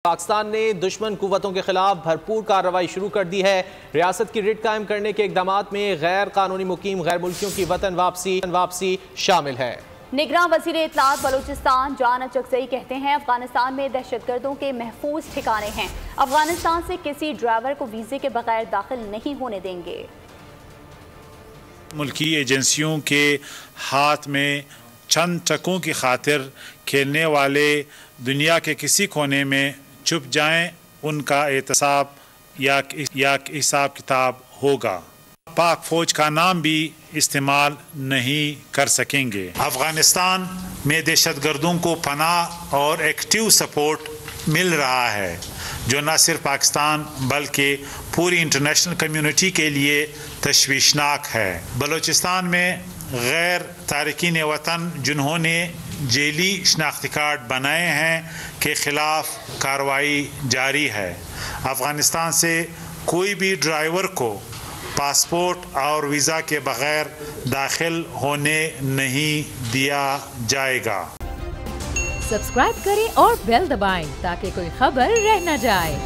پاکستان نے دشمن قوتوں کے خلاف بھرپور کارروائی شروع کر دی ہے۔ ریاست کی ریٹ قائم کرنے کے اقدامات میں غیر قانونی مقیم غیر ملکیوں کی وطن واپسی شامل ہے۔ نگراں وزیر اطلاعات بلوچستان جان اچکزئی کہتے ہیں افغانستان میں دہشت گردوں کے محفوظ ٹھکانے ہیں، افغانستان سے کسی ڈرائیور کو ویزے کے بغیر داخل نہیں ہونے دیں گے۔ ملکی ایجنسیوں کے ہاتھ میں چند ٹکوں کی خاطر کھیلنے والے دنیا کے کسی کونے میں چھپ جائیں، ان کا احتساب یا حساب کتاب ہوگا۔ پاک فوج کا نام بھی استعمال نہیں کر سکیں گے۔ افغانستان میں دہشت گردوں کو پناہ اور ایکٹیو سپورٹ مل رہا ہے، جو نہ صرف پاکستان بلکہ پوری انٹرنیشنل کمیونٹی کے لیے تشویشناک ہے۔ بلوچستان میں غیر تارکین وطن جنہوں نے جیلی شناختی کارڈ بنائے ہیں کے خلاف کارروائی جاری ہے۔ افغانستان سے کوئی بھی ڈرائیور کو پاسپورٹ اور ویزا کے بغیر داخل ہونے نہیں دیا جائے گا۔ سبسکرائب کریں اور بیل دبائیں تاکہ کوئی خبر رہ نہ جائے۔